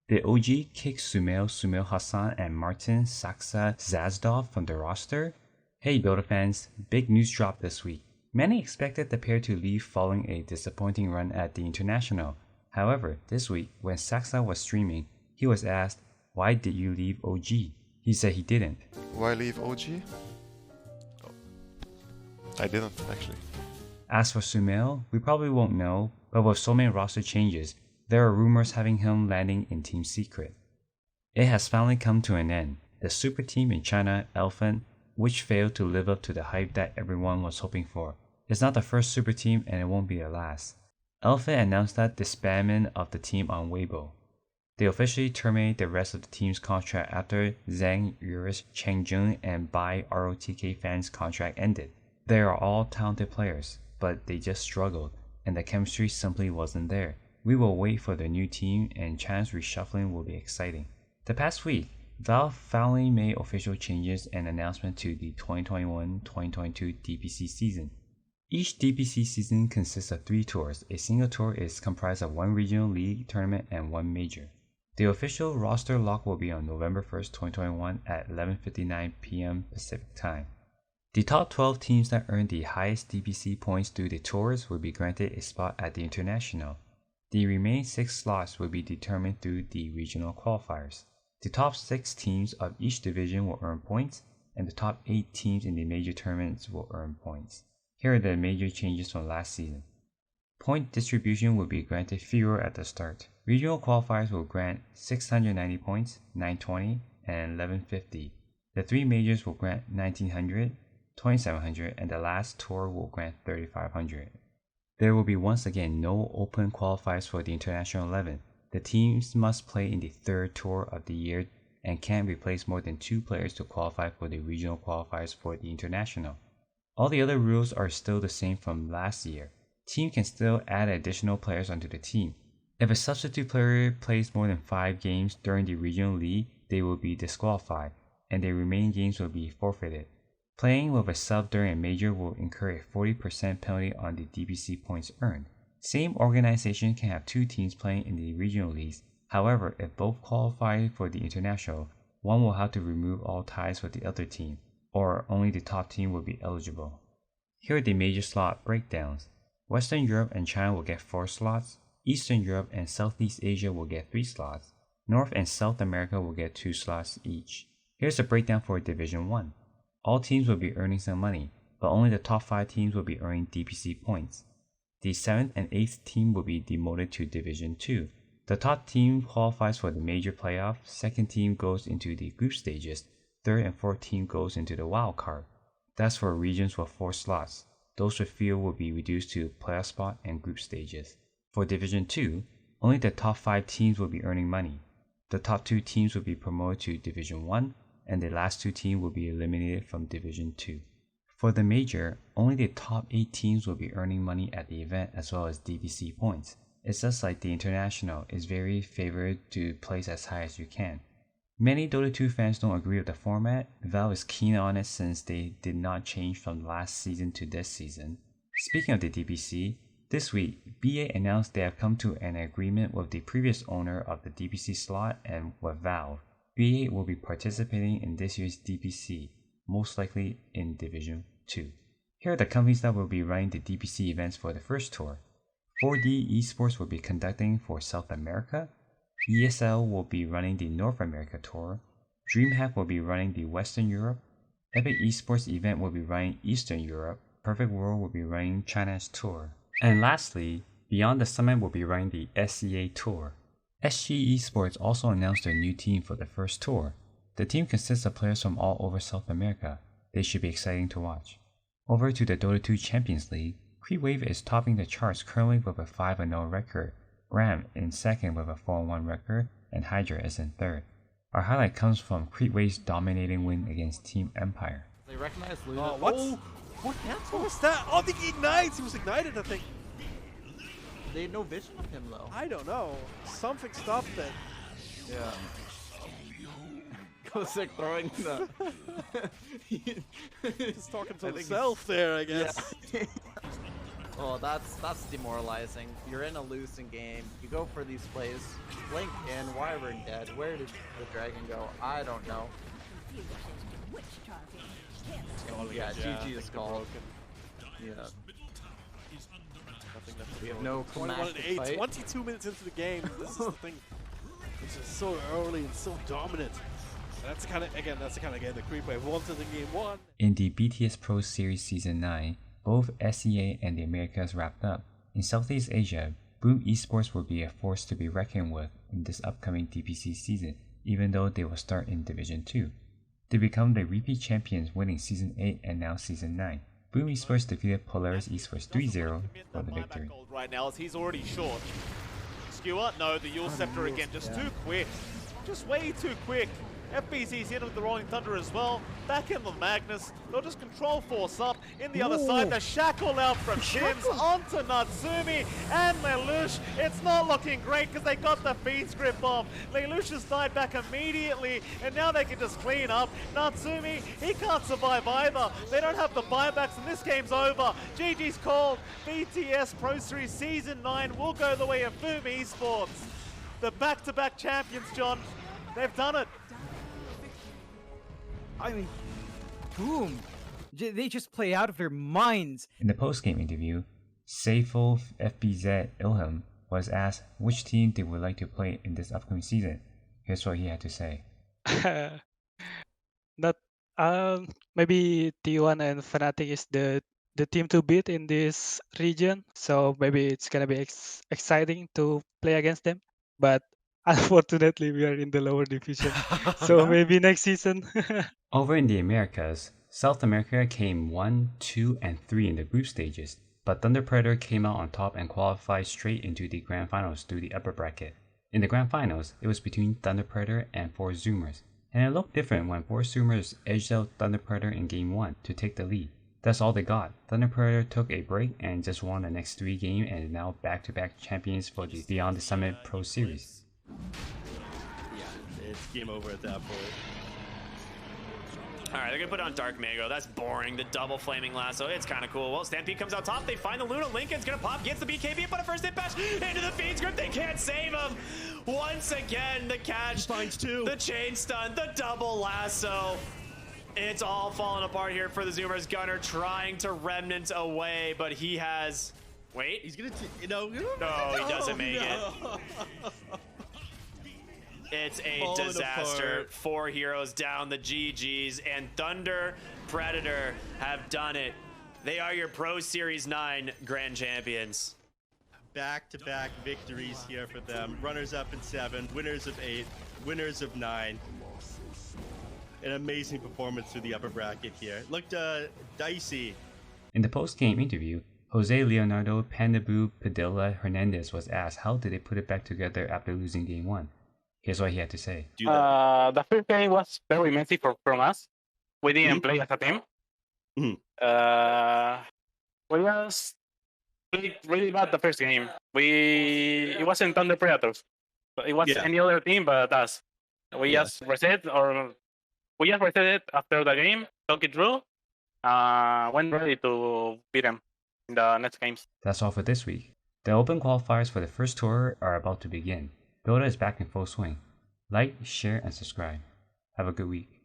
Did OG kick Sumail, Hassan, and Martin, Saksa, Sazdov from the roster? Hey Dota fans, big news dropped this week. Many expected the pair to leave following a disappointing run at the International. However, this week, when Saksa was streaming, he was asked, "Why did you leave OG?" He said he didn't. Why leave OG? Oh, I didn't, actually. As for Sumail, we probably won't know, but with so many roster changes, there are rumors having him landing in Team Secret. It has finally come to an end. The super team in China, Elephant, which failed to live up to the hype that everyone was hoping for. It's not the first super team and it won't be the last. Elephant announced that disbandment of the team on Weibo. They officially terminated the rest of the team's contract after Zhang Yu's Changzheng and Bai ROTK fans' contract ended. They are all talented players, but they just struggled, and the chemistry simply wasn't there. We will wait for the new team, and China's reshuffling will be exciting. The past week, Valve finally made official changes and announcement to the 2021-2022 DPC season. Each DPC season consists of 3 tours. A single tour is comprised of 1 regional league tournament and 1 major. The official roster lock will be on November 1st, 2021 at 11:59 p.m. Pacific Time. The top 12 teams that earn the highest DPC points through the tours will be granted a spot at the International. The remaining 6 slots will be determined through the regional qualifiers. The top 6 teams of each division will earn points, and the top 8 teams in the major tournaments will earn points. Here are the major changes from last season. Point distribution will be granted fewer at the start. Regional qualifiers will grant 690 points, 920, and 1150. The 3 majors will grant 1900, 2700, and the last tour will grant 3500. There will be once again no open qualifiers for the International 11. The teams must play in the 3rd tour of the year and can't replace more than 2 players to qualify for the regional qualifiers for the International. All the other rules are still the same from last year. Team can still add additional players onto the team. If a substitute player plays more than 5 games during the regional league, they will be disqualified, and the remaining games will be forfeited. Playing with a sub during a major will incur a 40% penalty on the DPC points earned. Same organization can have 2 teams playing in the regional leagues. However, if both qualify for the International, one will have to remove all ties with the other team, or only the top team will be eligible. Here are the major slot breakdowns. Western Europe and China will get 4 slots. Eastern Europe and Southeast Asia will get 3 slots. North and South America will get 2 slots each. Here's a breakdown for Division 1. All teams will be earning some money, but only the top 5 teams will be earning DPC points. The 7th and 8th team will be demoted to Division 2. The top team qualifies for the major playoff, 2nd team goes into the group stages, 3rd and 4th team goes into the wild card. That's for regions with 4 slots. Those with fewer will be reduced to playoff spot and group stages. For Division 2, only the top 5 teams will be earning money. The top 2 teams will be promoted to Division 1, and the last 2 teams will be eliminated from Division 2. For the major, only the top 8 teams will be earning money at the event as well as DPC points. It's just like the International is very favored to place as high as you can. Many Dota 2 fans don't agree with the format. Valve is keen on it since they did not change from last season to this season. Speaking of the DPC, this week, BA announced they have come to an agreement with the previous owner of the DPC slot and with Valve. BA will be participating in this year's DPC, most likely in Division 2. Here are the companies that will be running the DPC events for the first tour. 4D Esports will be conducting for South America. ESL will be running the North America tour. DreamHack will be running the Western Europe. Epic Esports event will be running Eastern Europe. Perfect World will be running China's tour. And lastly, Beyond the Summit will be running the SEA tour. SG Esports also announced their new team for the first tour. The team consists of players from all over South America. They should be exciting to watch. Over to the Dota 2 Champions League, Creedwave is topping the charts currently with a 5-0 record. Ram in 2nd with a 4-1 record, and Hydra is in 3rd. Our highlight comes from Creedwave's dominating win against Team Empire. They recognize Luna. Oh, what? What was that? Oh, the ignites! He was ignited, I think. They had no vision of him though. I don't know. Something stopped it. Yeah. Kosek throwing the... He's talking to himself there, I guess. Yeah. Oh, that's demoralizing. You're in a losing game. You go for these plays. Blink in, Wyvern dead. Where did the dragon go? I don't know. Yeah, GG is called. Yeah. We have no 21 and climactic 8, fight. 22 minutes into the game. This is the thing. It's just so early and so dominant. That's the kind of game the Creep Wave wanted in game 1. In the BTS Pro Series Season 9, both SEA and the Americas wrapped up. In Southeast Asia, Boom Esports will be a force to be reckoned with in this upcoming DPC season, even though they will start in Division 2. They become the repeat champions, winning Season 8 and now Season 9. Boom Esports defeated Polaris Esports 3-0 for the victory. Right now, as he's already short. Skewer, no, the Yule Scepter again, just too quick. Just way too quick. FBZ's in with the Rolling Thunder as well. Back in the Magnus. They'll just control force up. In the other side, the Shackle out from Shins onto Natsumi and Lelouch. It's not looking great because they got the feed script off. Lelouch has died back immediately, and now they can just clean up. Natsumi, he can't survive either. They don't have the buybacks, and this game's over. GG's called. BTS Pro Series Season 9 will go the way of Boom Esports. The back-to-back champions, John. They've done it. I mean, boom. They just play out of their minds. In the post-game interview, Seiful FBZ Ilham was asked which team they would like to play in this upcoming season. Here's what he had to say. Not maybe T1 and Fnatic is the team to beat in this region, so maybe it's gonna be exciting to play against them. But unfortunately, we are in the lower division, so maybe next season. Over in the Americas, South America came 1, 2, and 3 in the group stages, but Thunder Predator came out on top and qualified straight into the Grand Finals through the upper bracket. In the Grand Finals, it was between Thunder Predator and 4 Zoomers, and it looked different when 4 Zoomers edged out Thunder Predator in Game 1 to take the lead. That's all they got. Thunder Predator took a break and just won the next 3 games and is now back-to-back champions for the Beyond the Summit Pro Series. Yeah, it's game over at that point. All right, they're gonna put on Dark Mango. That's boring. The double flaming lasso. It's kind of cool. Well, Stampede comes out top. They find the Luna. Lincoln's gonna pop. Gets the BKB. But a first hit bash into the feed script. They can't save him. Once again, the catch. Finds 2. The chain stun. The double lasso. It's all falling apart here for the Zoomers. Gunner trying to remnant away, but he has. Wait. He's gonna. No, he doesn't make it. It's a Falling disaster. apart. 4 heroes down, the GGs, and Thunder Predator have done it. They are your Pro Series 9 Grand Champions. Back-to-back victories here for them. Runners up in 7, winners of 8, winners of 9. An amazing performance through the upper bracket here. Looked dicey. In the post-game interview, Jose Leonardo Pandaboo Padilla Hernandez was asked how did they put it back together after losing Game 1. Here's what he had to say. The first game was very messy from us. We didn't play as a team. We just played really bad the first game. It wasn't Thunder Predators. It was any other team but us. We just reset it after the game, talk it through, went ready to beat them in the next games. That's all for this week. The open qualifiers for the first tour are about to begin. Dota is back in full swing. Like, share, and subscribe. Have a good week.